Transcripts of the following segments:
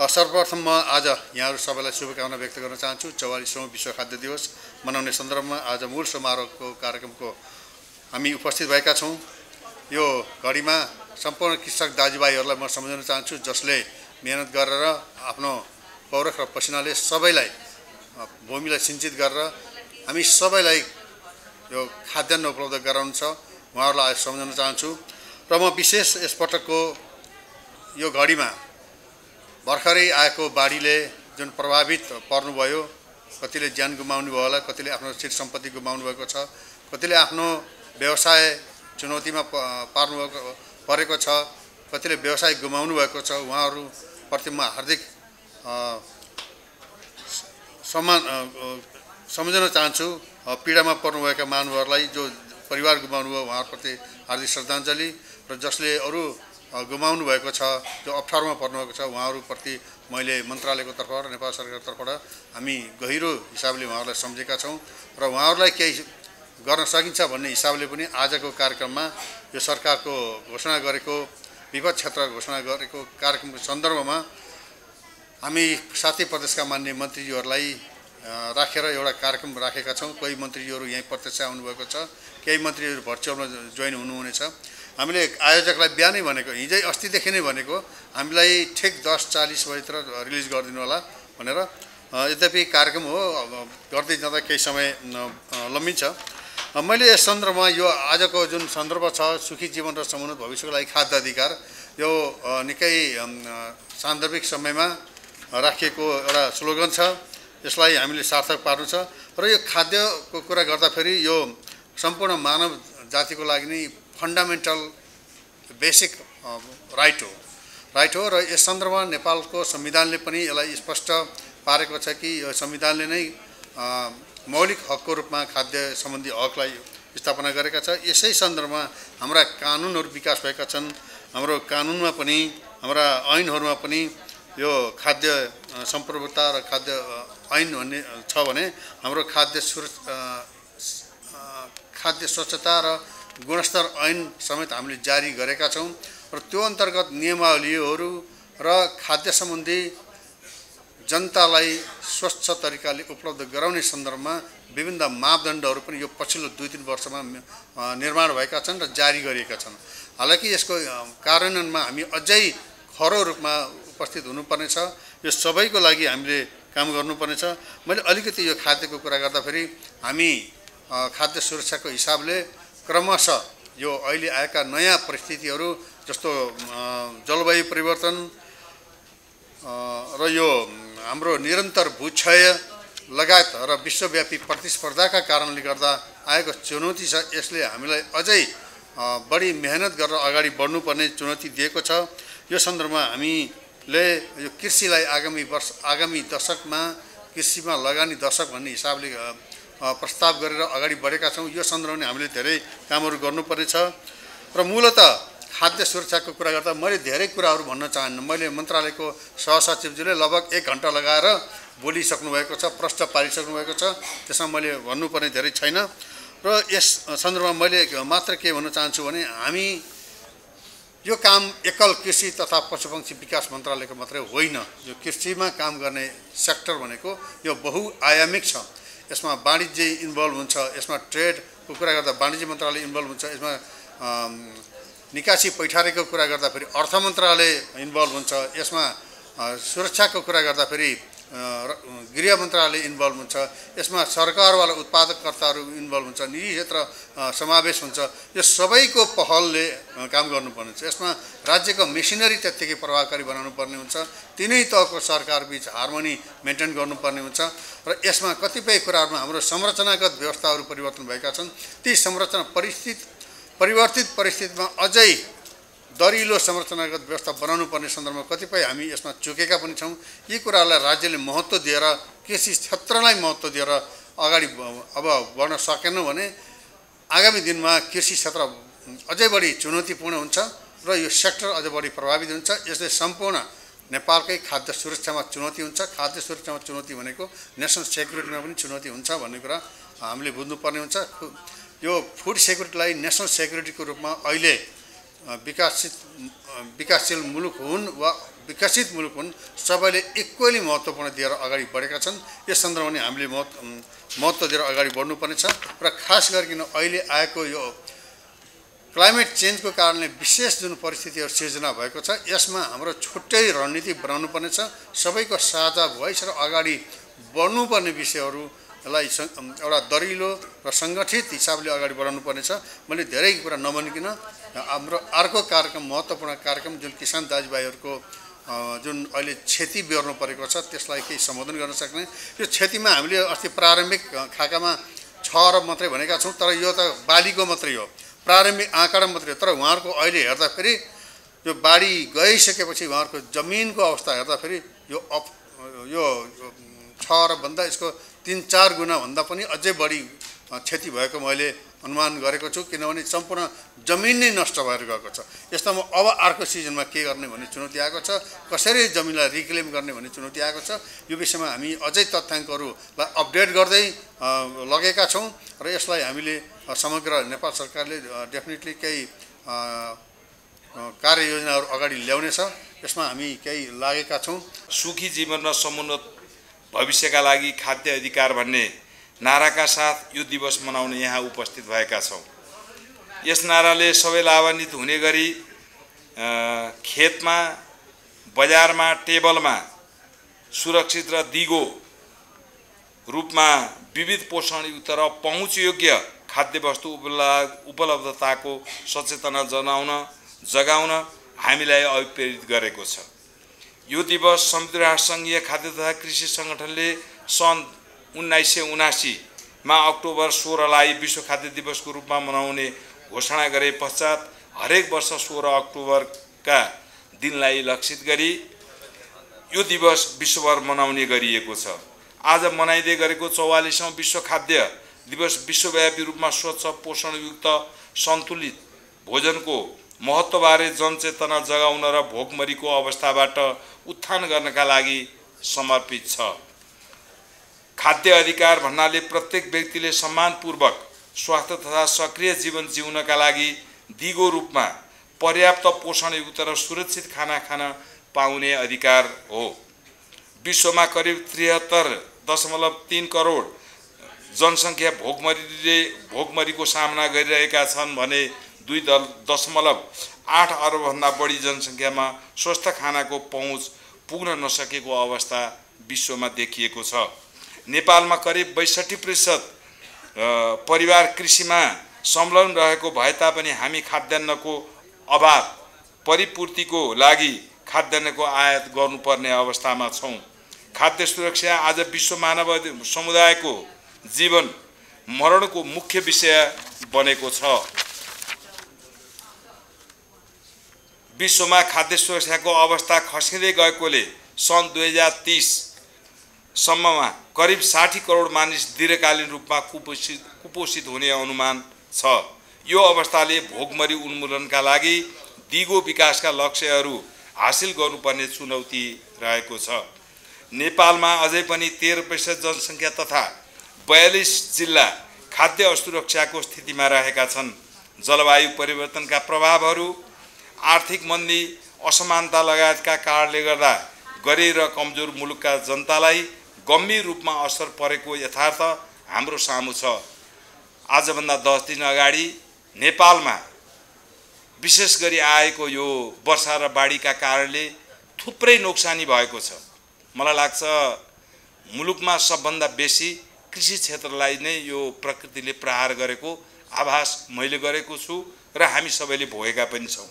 सर्वप्रथम म आज यहाँहरू सबैलाई शुभकामना व्यक्त गर्न चाहन्छु। 44औं विश्व खाद्य दिवस मनाउने सन्दर्भमा आज मूल समारोहको कार्यक्रमको हामी उपस्थित भएका छौँ। यो घडीमा सम्पूर्ण कृषक दाजुभाइहरूलाई म सम्झाउन चाहन्छु जसले मेहनत गरेर आफ्नो पौरख र पसिनाले सबैलाई भूमिलाई सिंचित गरेर हामी सबैलाई यो खाद्यान्न उपलब्ध गराउनु छ, उहाँहरूलाई आज सम्झाउन चाहन्छु। र म विशेष यसपटकको यो घडीमा भर्खरै आएको बाढीले जुन प्रभावित पर्नुभयो, कतिले ज्यान गुमाउनु भयो होला, कतिले आफ्नो चिर सम्पत्ति गुमाउनु भएको छ, कतिले आफ्नो व्यवसाय चुनौतीमा परेको छ, कतिले व्यवसाय गुमाउनु भएको छ, उहाँहरूप्रति म हार्दिक सम्झन चाहन्छु। पीडामा पर्नुभएका महानुभावहरूलाई, जो परिवार गुमाउनु भयो उहाँहरूप्रति हार्दिक श्रद्धाञ्जली, र जसले अरू गुमाउनु भएको छ, जो अप्ठ्यारोमा पर्नुभएको छ, उहाँहरूप्रति मैले मन्त्रालयको तर्फबाट नेपाल सरकारको तर्फबाट हामी गहिरो हिसाबले उहाँहरूलाई सम्झेका छौँ र उहाँहरूलाई केही गर्न सकिन्छ भन्ने हिसाबले पनि आजको कार्यक्रममा यो सरकारको घोषणा गरेको विपद क्षेत्र घोषणा गरेको कार्यक्रमको सन्दर्भमा हामी साथै प्रदेशका मान्य मन्त्रीज्यूहरूलाई राखेर एउटा कार्यक्रम राखेका छौँ। कोही मन्त्रीज्यूहरू यहीँ प्रत्यक्ष आउनुभएको छ, केही मन्त्रीहरू भर्चुअलमा जोइन हुनुहुनेछ। हामीले आयोजकलाई बिहानै भनेको, हिजै अस्तिदेखि नै भनेको हामीलाई ठिक 10:40 बजेतिर रिलिज गरिदिनु होला भनेर। यद्यपि कार्यक्रम हो, गर्दै जाँदा केही समय लम्बिन्छ। मैले यस सन्दर्भमा यो आजको जुन सन्दर्भ छ, सुखी जीवन र समुन्नत भविष्यको लागि खाद्य अधिकार, यो निकै सान्दर्भिक समयमा राखिएको एउटा स्लोगन छ। यसलाई हामीले सार्थक पार्नु छ र यो खाद्यको कुरा गर्दाखेरि यो सम्पूर्ण मानव जातिको लागि नै फन्डामेन्टल बेसिक राइट हो र यस सन्दर्भमा नेपालको संविधानले पनि यसलाई स्पष्ट पारेको छ कि यो संविधानले नै मौलिक हकको रूपमा खाद्य सम्बन्धी हकलाई स्थापना गरेका छ। यसै सन्दर्भमा हाम्रा कानुनहरू विकास भएका छन्। हाम्रो कानुनमा पनि, हाम्रा ऐनहरूमा पनि यो खाद्य सम्प्रभुता र खाद्य ऐन भन्ने छ भने हाम्रो खाद्य स्वच्छता र गुणस्तर ऐन समेत हामीले जारी गरेका छौँ र त्यो अन्तर्गत नियमावलीहरू र खाद्य सम्बन्धी जनतालाई स्वच्छ तरिकाले उपलब्ध गराउने सन्दर्भमा विभिन्न मापदण्डहरू पनि यो पछिल्लो 2-3 वर्षमा निर्माण भएका छन् र जारी गरिएका छन्। हालाकि यसको कार्यान्वयनमा हामी अझै खरो रूपमा उपस्थित हुनुपर्नेछ। यो सबैको लागि हामीले काम गर्नुपर्नेछ। मैले अलिकति यो खाद्यको कुरा गर्दाखेरि हामी खाद्य सुरक्षाको हिसाबले क्रमशः यो अहिले आएका नयाँ परिस्थितिहरू जस्तो जलवायु परिवर्तन र यो हाम्रो निरन्तर भूक्षय लगायत र विश्वव्यापी प्रतिस्पर्धाका कारणले गर्दा आएको चुनौती छ। यसले हामीलाई अझै बढी मेहनत गरेर अगाडि बढ्नुपर्ने चुनौती दिएको छ। यो सन्दर्भमा हामीले यो कृषिलाई आगामी दशकमा कृषिमा लगानी दशक भन्ने हिसाबले प्रस्ताव गरेर अगाडि बढेका छौँ। यो सन्दर्भमा हामीले धेरै कामहरू गर्नुपर्नेछ र मूलतः खाद्य सुरक्षाको कुरा गर्दा मैले धेरै कुराहरू भन्न चाहन्न। मैले मन्त्रालयको सहसचिवज्यूले लगभग 1 घण्टा लगाएर बोलिसक्नु भएको छ, प्रश्न पारिसक्नु भएको छ। त्यसमा मैले भन्नुपर्ने धेरै छैन र यस सन्दर्भमा मैले मात्र के भन्न चाहन्छु भने हामी यो काम एकल कृषि तथा पशुपक्षी विकास मन्त्रालयको मात्रै होइन। यो कृषिमा काम गर्ने सेक्टर भनेको यो बहुआयामिक छ। यसमा वाणिज्य इन्भल्भ हुन्छ, यसमा ट्रेडको कुरा गर्दा वाणिज्य मन्त्रालय इन्भल्भ हुन्छ, यसमा निकासी पैठारीको कुरा गर्दाखेरि अर्थ मन्त्रालय इन्भल्भ हुन्छ, यसमा सुरक्षाको कुरा गर्दाखेरि गृह मन्त्रालय इन्भल्भ हुन्छ, यसमा सरकारवाला उत्पादककर्ताहरू इन्भल्भ हुन्छ, निजी क्षेत्र समावेश हुन्छ। यो सबैको पहलले काम गर्नुपर्ने छ। यसमा राज्यको मेसिनरी त्यत्तिकै प्रभावकारी बनाउनु पर्ने हुन्छ। तिनै तहको सरकारबीच हार्मोनी मेन्टेन गर्नुपर्ने हुन्छ र यसमा कतिपय कुराहरूमा हाम्रो संरचनागत व्यवस्थाहरू परिवर्तन भएका छन्। ती परिवर्तित परिस्थितिमा अझै दरिलो संरचनागत व्यवस्था बनाउनु पर्ने सन्दर्भमा कतिपय हामी यसमा चुकेका पनि छौँ। यी कुराहरूलाई राज्यले महत्त्व दिएर, कृषि क्षेत्रलाई महत्त्व दिएर अगाडि अब बढ्न सकेनौँ भने आगामी दिनमा कृषि क्षेत्र अझै बढी चुनौतीपूर्ण हुन्छ र यो सेक्टर अझै बढी प्रभावित हुन्छ। यसले सम्पूर्ण नेपालकै खाद्य सुरक्षामा चुनौती हुन्छ। खाद्य सुरक्षामा चुनौती भनेको नेसनल सेक्युरिटीमा पनि चुनौती हुन्छ भन्ने कुरा हामीले बुझ्नुपर्ने हुन्छ। यो फुड सेक्युरिटीलाई नेसनल सेक्युरिटीको रूपमा अहिले विकासशील मुलुक हुन् वा विकसित मुलुक हुन्, सबैले इक्वली महत्त्वपूर्ण दिएर अगाडि बढेका छन्। यस सन्दर्भमा हामीले महत्त्व दिएर अगाडि बढ्नुपर्नेछ र खास गरिकन अहिले आएको यो क्लाइमेट चेन्जको कारणले विशेष जुन परिस्थितिहरू सिर्जना भएको छ, यसमा हाम्रो छुट्टै रणनीति बनाउनु पर्नेछ। सबैको साझा भोइस र अगाडि बढ्नुपर्ने विषयहरूलाई एउटा दरिलो र सङ्गठित हिसाबले अगाडि बढाउनु पर्नेछ। मैले धेरै कुरा नभनिकन हाम्रो अर्को कार्यक्रम, महत्त्वपूर्ण कार्यक्रम जुन किसान दाजुभाइहरूको जुन अहिले क्षति बेहोर्नु परेको छ त्यसलाई केही सम्बोधन गर्न सक्ने। यो क्षतिमा हामीले अस्ति प्रारम्भिक खाकामा 6 अरब मात्रै भनेका छौँ, तर यो त बालीको मात्रै हो, प्रारम्भिक आँकडा मात्रै हो। तर उहाँहरूको अहिले हेर्दाखेरि यो बाढी गइसकेपछि उहाँहरूको जमिनको अवस्था हेर्दाखेरि यो 6 अरबभन्दा यसको 3-4 गुणा भन्दा पनि अझै बढी क्षति भएको मैले अनुमान गरेको छु, किनभने सम्पूर्ण जमिन नै नष्ट भएर गएको छ। यस्तोमा अब अर्को सिजनमा के गर्ने भन्ने चुनौती आएको छ, कसरी जमिनलाई रिक्लेम गर्ने भन्ने चुनौती आएको छ। यो विषयमा हामी अझै तथ्याङ्कहरूलाई अपडेट गर्दै लगेका छौँ र यसलाई हामीले समग्र नेपाल सरकारले डेफिनेटली केही कार्ययोजनाहरू अगाडि ल्याउनेछ, यसमा हामी केही लागेका छौँ। सुखी जीवन र समुन्नत भविष्यका लागि खाद्य अधिकार भन्ने नाराका साथ यो दिवस मनाउन यहाँ उपस्थित भएका छौँ। यस नाराले सबै लाभान्वित हुने गरी खेतमा, बजारमा, टेबलमा सुरक्षित र दिगो रूपमा विविध पोषणयुक्त र पहुँचयोग्य खाद्यवस्तु उपलब्धताको सचेतना जगाउन हामीलाई अभिप्रेरित गरेको छ। यो दिवस संयुक्त राष्ट्र सङ्घीय खाद्य तथा कृषि सङ्गठनले सन् 1979 मा अक्टोबर 16लाई विश्व खाद्य दिवसको रूपमा मनाउने घोषणा गरे पश्चात हरेक वर्ष 16 अक्टोबरका दिनलाई लक्षित गरी यो दिवस विश्वभर मनाउने गरिएको छ। आज मनाइँदै गरेको 44औं विश्व खाद्य दिवस विश्वव्यापी रूपमा स्वच्छ, पोषणयुक्त, सन्तुलित भोजनको महत्त्वबारे जनचेतना जगाउन र भोकमरीको अवस्थाबाट उत्थान गर्नका लागि समर्पित छ। खाद्य अधिकार भन्नाले प्रत्येक व्यक्तिले सम्मानपूर्वक स्वास्थ्य तथा सक्रिय जीवन जिउनका लागि दिगो रूपमा पर्याप्त पोषणयुक्त र सुरक्षित खाना खान पाउने अधिकार हो। विश्वमा करिब 73.3 करोड जनसङ्ख्या भोकमरीको सामना गरिरहेका छन् भने 2.8 अरबभन्दा बढी जनसङ्ख्यामा स्वस्थ खानाको पहुँच पुग्न नसकेको अवस्था विश्वमा देखिएको छ। नेपालमा करिब 62% परिवार कृषिमा संलग्न रहेको भए तापनि हामी खाद्यान्नको अभाव परिपूर्तिको लागि खाद्यान्नको आयात गर्नुपर्ने अवस्थामा छौँ। खाद्य सुरक्षा आज विश्व मानव समुदायको जीवन मरणको मुख्य विषय बनेको छ। विश्वमा खाद्य सुरक्षाको अवस्था खस्किँदै गएकोले सन् 2030 सम्ममा करिब 60 करोड मानिस दीर्घकालीन रूपमा कुपोषित हुने अनुमान छ। यो अवस्थाले भोकमरी उन्मूलनका लागि दिगो विकासका लक्ष्यहरू हासिल गर्नुपर्ने चुनौती रहेको छ। नेपालमा अझै पनि 13% जनसङ्ख्या तथा 42 जिल्ला खाद्य असुरक्षाको स्थितिमा रहेका छन्। जलवायु परिवर्तनका प्रभावहरू, आर्थिक मन्दी, असमानता लगायतका कारणले गर्दा गरिब र कमजोर मुलुकका जनतालाई गम्भीर रूपमा असर परेको यथार्थ हाम्रो सामु छ। आजभन्दा 10 दिन अगाडि नेपालमा विशेष गरी आएको यो वर्षा र बाढीका कारणले थुप्रै नोक्सानी भएको छ। मलाई लाग्छ मुलुकमा सबभन्दा बेसी कृषि क्षेत्रलाई नै यो प्रकृतिले प्रहार गरेको आभास मैले गरेको छु र हामी सबैले भोगेका पनि छौँ।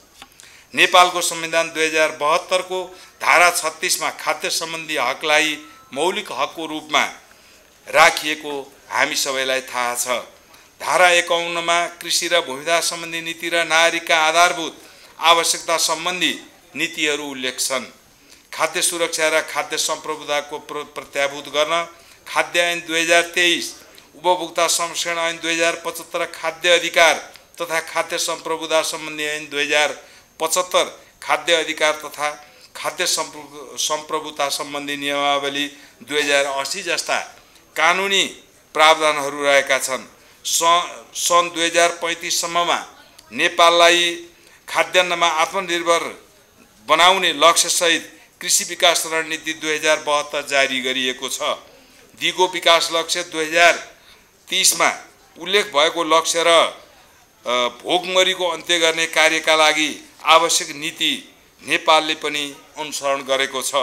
नेपालको संविधान 2072 को धारा 36 मा खाद्य सम्बन्धी हकलाई मौलिक हकको रूपमा राखिएको हामी सबैलाई थाहा छ। धारा 51 मा कृषि र भूविकास सम्बन्धी नीति र नागरिकका आधारभूत आवश्यकता सम्बन्धी नीतिहरू उल्लेख छन्। खाद्य सुरक्षा र खाद्य सम्प्रभुताको प्रत्याभूत गर्न खाद्य ऐन 2023, उपभोक्ता संरक्षण ऐन 2075, खाद्य अधिकार तथा खाद्य सम्प्रभुता सम्बन्धी ऐन 2075, खाद्य अधिकार तथा खाद्य सम्प्रभुता सम्बन्धी नियमावली 2080 जस्ता कानुनी प्रावधानहरू रहेका छन्। सन् 2035 सम्ममा नेपाललाई खाद्यान्नमा आत्मनिर्भर बनाउने लक्ष्यसहित कृषि विकास रणनीति 2072 जारी गरिएको छ। दिगो विकास लक्ष्य 2030 मा उल्लेख भएको लक्ष्य र भोकमरीको अन्त्य गर्ने कार्यका लागि आवश्यक नीति नेपालले पनि अनुसरण गरेको छ।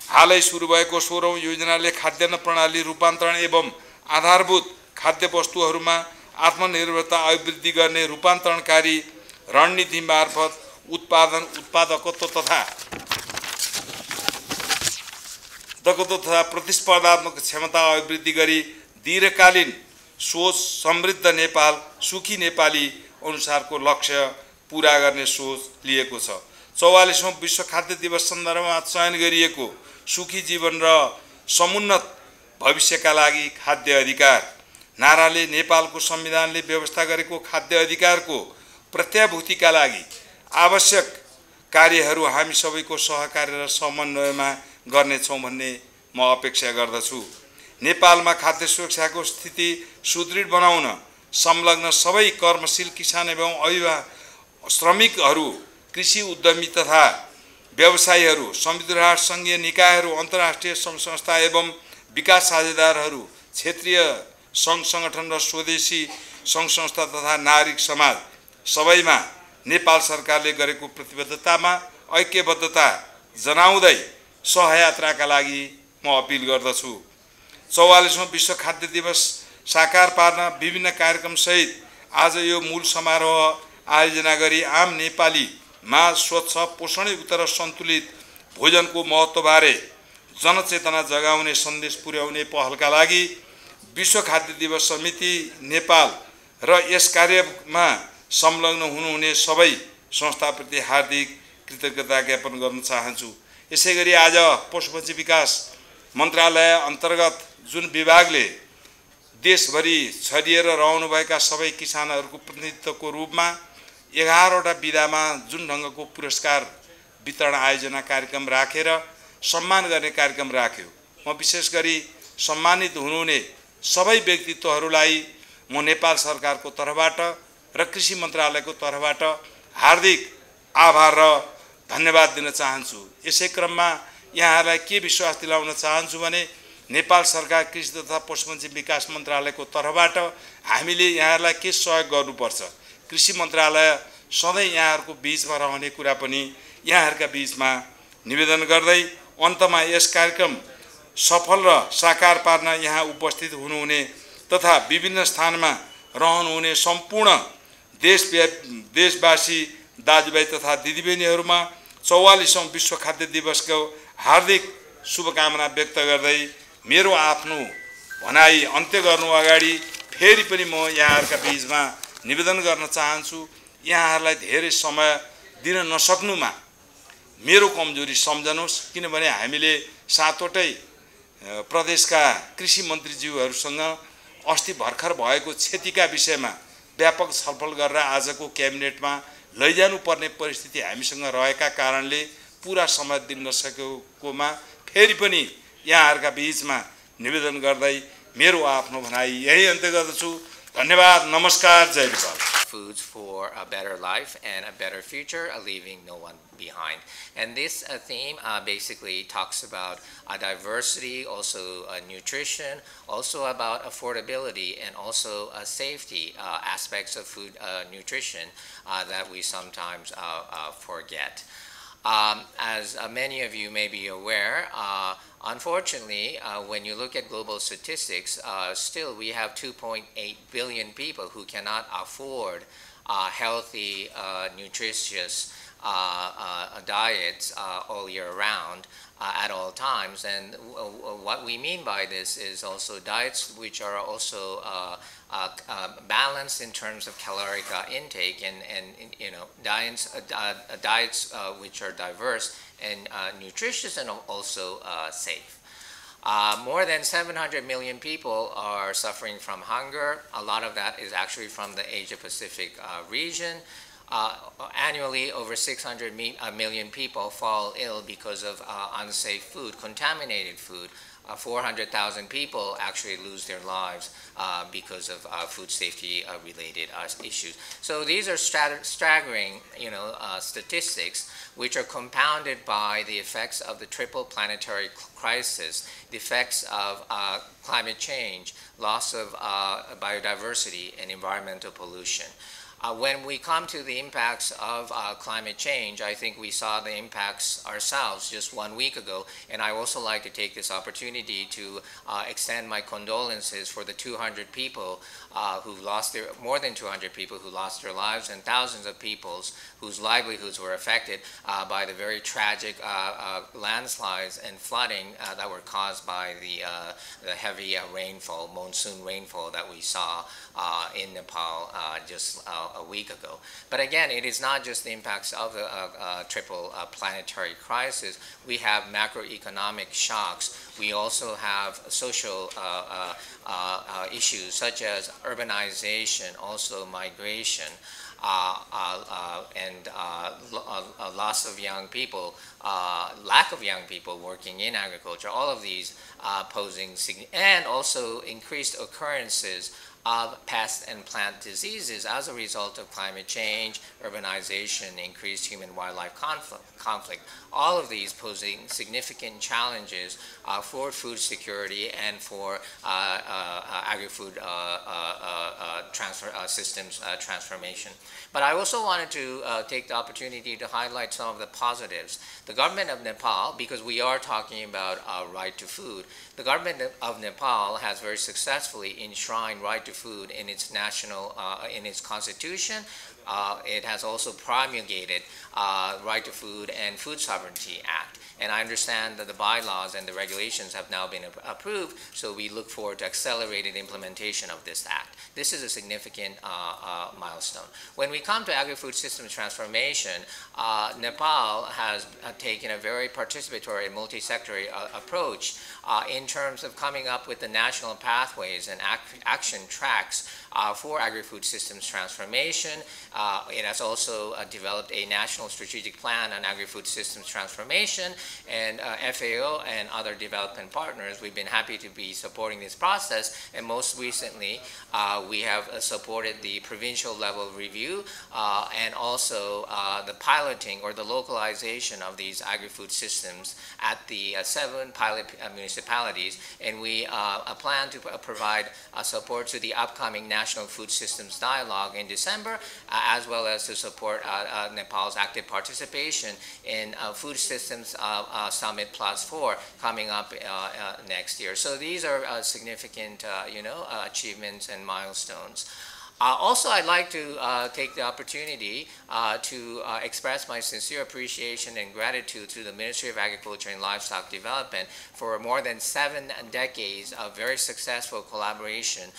हालै सुरु भएको 16औं योजनाले खाद्यान्न प्रणाली रूपान्तरण एवं आधारभूत खाद्य वस्तुहरूमा आत्मनिर्भरता अभिवृद्धि गर्ने रूपान्तरणकारी रणनीति मार्फत उत्पादकत्व तथा प्रतिस्पर्धात्मक क्षमता अभिवृद्धि गरी दीर्घकालीन सोच समृद्ध नेपाल सुखी नेपाली अनुसारको लक्ष्य पूरा गर्ने सोच लिएको छ। 44औं विश्व खाद्य दिवस सन्दर्भमा चयन गरिएको सुखी जीवन र समुन्नत भविष्यका लागि खाद्य अधिकार नाराले नेपालको संविधानले व्यवस्था गरेको खाद्य अधिकारको प्रत्याभूतिका लागि आवश्यक कार्यहरू हामी सबैको सहकार्य र समन्वयमा गर्नेछौँ भन्ने म अपेक्षा गर्दछु। नेपालमा खाद्य सुरक्षाको स्थिति सुदृढ बनाउन संलग्न सबै कर्मशील किसान एवं श्रमिकहरू, कृषि उद्यमी तथा व्यवसायीहरू, संयुक्त राष्ट्र संघीय निकायहरू, अन्तर्राष्ट्रिय सङ्घ संस्था एवं विकास साझेदारहरू, क्षेत्रीय सङ्घ संगठन र स्वदेशी सङ्घ संस्था तथा नागरिक समाज सबैमा नेपाल सरकारले गरेको प्रतिबद्धतामा ऐक्यबद्धता जनाउँदै सहयात्राका लागि म अपिल गर्दछु। 44औं विश्व खाद्य दिवस साकार पार्न विभिन्न कार्यक्रमसहित आज यो मूल समारोह आयोजना गरी आम नेपालीमा स्वच्छ पोषणयुक्त र सन्तुलित भोजनको महत्त्वबारे जनचेतना जगाउने सन्देश पुर्याउने पहलका लागि विश्व खाद्य दिवस समिति नेपाल र यस कार्यमा संलग्न हुनुहुने सबै संस्थाप्रति हार्दिक कृतज्ञता ज्ञापन गर्न चाहन्छु। यसैगरी आज पशुपक्षी विकास मन्त्रालय अन्तर्गत जुन विभागले देशभरि छरिएर रहनुभएका सबै किसानहरूको प्रतिनिधित्वको रूपमा 11वटा विधामा जुन ढङ्गको पुरस्कार वितरण आयोजना कार्यक्रम राखेर सम्मान गर्ने कार्यक्रम राख्यो, म विशेष गरी सम्मानित हुनुहुने सबै व्यक्तित्वहरूलाई म नेपाल सरकारको तर्फबाट र कृषि मन्त्रालयको तर्फबाट हार्दिक आभार र धन्यवाद दिन चाहन्छु। यसै क्रममा यहाँहरूलाई के विश्वास दिलाउन चाहन्छु भने नेपाल सरकार कृषि तथा पशुपक्षी विकास मन्त्रालयको तर्फबाट हामीले यहाँहरूलाई के सहयोग गर्नुपर्छ, कृषि मन्त्रालय सधैँ यहाँहरूको बीचमा रहने कुरा पनि यहाँहरूका बीचमा निवेदन गर्दै अन्तमा यस कार्यक्रम सफल र साकार पार्न यहाँ उपस्थित हुनुहुने तथा विभिन्न स्थानमा रहनुहुने सम्पूर्ण देशवासी दाजुभाइ तथा दिदीबहिनीहरूमा 44औं विश्व खाद्य दिवसको हार्दिक शुभकामना व्यक्त गर्दै मेरो आफ्नो भनाइ अन्त्य गर्नु अगाडि फेरि पनि म यहाँहरूका बीचमा निवेदन गर्न चाहन्छु, यहाँहरूलाई धेरै समय दिन नसक्नुमा मेरो कमजोरी सम्झनुहोस्, किनभने हामीले 7वटै प्रदेशका कृषि मन्त्रीज्यूहरूसँग अस्ति भर्खर भएको क्षतिका विषयमा व्यापक छलफल गरेर आजको क्याबिनेटमा लैजानुपर्ने परिस्थिति हामीसँग रहेका कारणले पुरा समय दिन नसकेकोमा फेरि पनि यहाँहरूका बीचमा निवेदन गर्दै मेरो आफ्नो भनाइ यही अन्त्य गर्दछु। धन्यवाद, नमस्कार, जय Nepal. Foods for a better life and a better future, leaving no one behind. And this theme basically talks about diversity, also nutrition, also about affordability, and also safety aspects of food nutrition that we sometimes forget. As many of you may be aware, unfortunately, when you look at global statistics, still we have 2.8 billion people who cannot afford healthy, nutritious diets all year round at all times. And what we mean by this is also diets which are also balanced in terms of caloric intake, and you know, diets which are diverse and nutritious and also safe. More than 700 million people are suffering from hunger. A lot of that is actually from the Asia Pacific region. Annually, over 600 million people fall ill because of unsafe food, contaminated food. 400,000 people actually lose their lives because of food safety related issues. So these are staggering, statistics, which are compounded by the effects of the triple planetary crisis, the effects of climate change, loss of biodiversity, and environmental pollution. When we come to the impacts of climate change, I think we saw the impacts ourselves just 1 week ago, and I also like to take this opportunity to extend my condolences for the 200 people more than 200 people who lost their lives, and thousands of people whose livelihoods were affected by the very tragic landslides and flooding that were caused by the heavy rainfall, monsoon rainfall that we saw in Nepal just a week ago. But again, it is not just the impacts of the triple planetary crisis. We have macroeconomic shocks. We also have social issues such as urbanization, also migration, and loss of young people, lack of young people working in agriculture. All of these posing and also increased occurrences of pest and plant diseases as a result of climate change, urbanization, increased human-wildlife conflict. All of these posing significant challenges for food security and for agri-food systems transformation. But I also wanted to take the opportunity to highlight some of the positives. The government of Nepal, because we are talking about right to food, the government of Nepal has very successfully enshrined right to food in its in its constitution. It has also promulgated Right to Food and Food Sovereignty Act. And I understand that the bylaws and the regulations have now been approved, so we look forward to accelerated implementation of this act. This is a significant milestone. When we come to agri-food systems transformation, Nepal has taken a very participatory and multi-sectoral approach in terms of coming up with the national pathways and action tracks for agri-food systems transformation. It has also developed a national strategic plan on agri-food systems transformation, and FAO and other development partners, we've been happy to be supporting this process, and most recently we have supported the provincial level review and also the piloting or the localization of these agri-food systems at the 7 pilot municipalities, and we plan to provide support to the upcoming National Food Systems Dialogue in December, as well as to support Nepal's active participation in Food Systems Summit +4 coming up next year. So these are significant, achievements and milestones. Also, I'd like to take the opportunity to express my sincere appreciation and gratitude to the Ministry of Agriculture and Livestock Development for more than 7 decades of very successful collaboration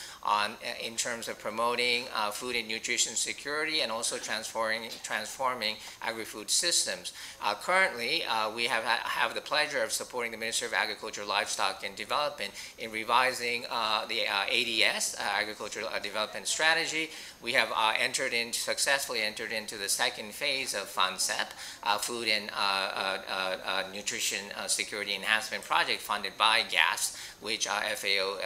in terms of promoting food and nutrition security and also transforming agri-food systems. Currently, we have the pleasure of supporting the Ministry of Agriculture, Livestock and Development in revising the ADS, Agricultural Development Strategy. We have successfully entered into the second phase of FUNCEP, Food and Nutrition Security Enhancement Project funded by GAFS, which FAO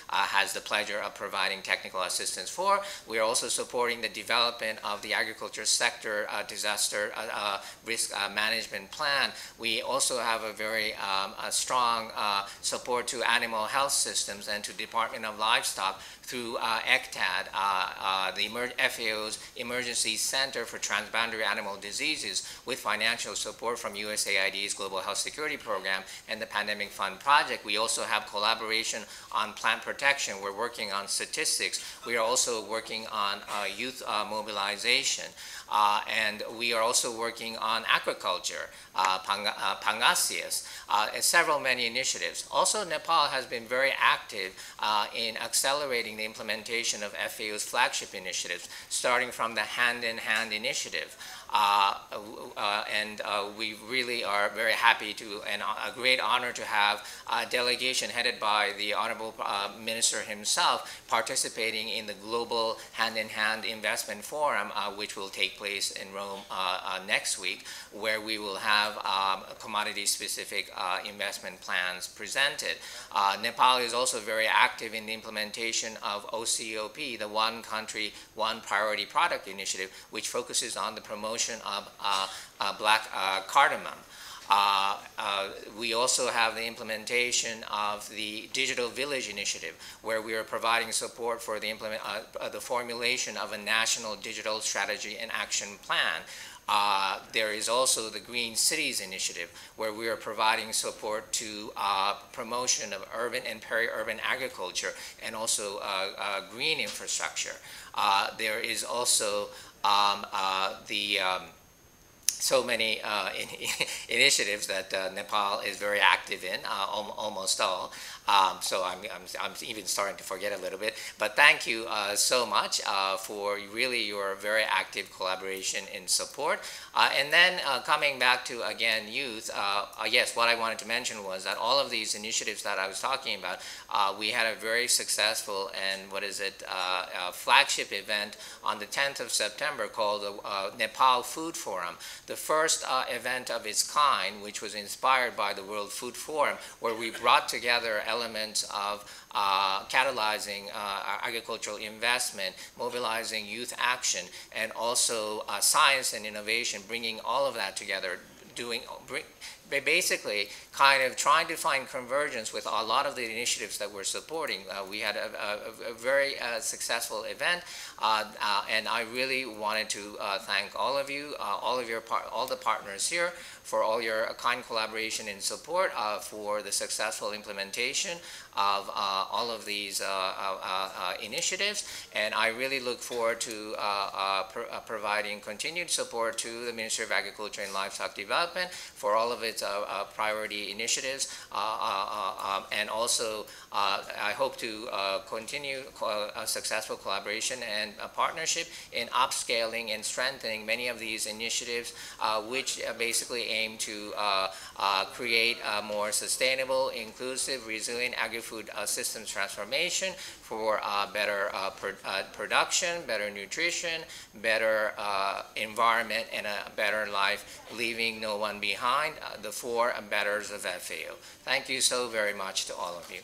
has the pleasure of providing technical assistance for. We are also supporting the development of the agriculture sector disaster risk management plan. We also have a very strong support to animal health systems and to Department of Livestock through ECTAD, the FAO's Emergency Center for Transboundary Animal Diseases, with financial support from USAID's Global Health Security Program and the Pandemic Fund Project. We also have collaboration on plant protection. We're working on statistics. We are also working on youth mobilization. And we are also working on aquaculture, Pangasius, and many initiatives. Also, Nepal has been very active in accelerating the implementation of FAO's flagship initiatives, starting from the Hand in Hand initiative. And we really are very happy to, and a great honor to have a delegation headed by the Honorable Minister himself participating in the Global Hand-in-Hand Investment Forum, which will take place in Rome next week, where we will have commodity-specific investment plans presented. Nepal is also very active in the implementation of OCOP, the One Country, One Priority Product Initiative, which focuses on the promotion of black cardamom. We also have the implementation of the Digital Village Initiative, where we are providing support for the formulation of a national digital strategy and action plan. There is also the Green Cities Initiative, where we are providing support to promotion of urban and peri-urban agriculture and also green infrastructure. There is also so many initiatives that Nepal is very active in, almost all. So I'm even starting to forget a little bit. But thank you so much for really your very active collaboration and support. And then coming back to, again, youth, yes, what I wanted to mention was that all of these initiatives that I was talking about, we had a very successful and flagship event on the 10th of September called the Nepal Food Forum, the first event of its kind, which was inspired by the World Food Forum, where we brought together elements of catalyzing agricultural investment, mobilizing youth action, and also science and innovation, bringing all of that together, basically kind of trying to find convergence with a lot of the initiatives that we're supporting. We had a very successful event, and I really wanted to thank all of you, all the partners here, for all your kind collaboration and support for the successful implementation of all of these initiatives. And I really look forward to providing continued support to the Ministry of Agriculture and Livestock Development for all of its priority initiatives. And also, I hope to continue a successful collaboration and a partnership in upscaling and strengthening many of these initiatives, which basically aim to create a more sustainable, inclusive, resilient agri-food systems transformation for better production, better nutrition, better environment, and a better life, leaving no one behind, the four betters of FAO. Thank you so very much to all of you.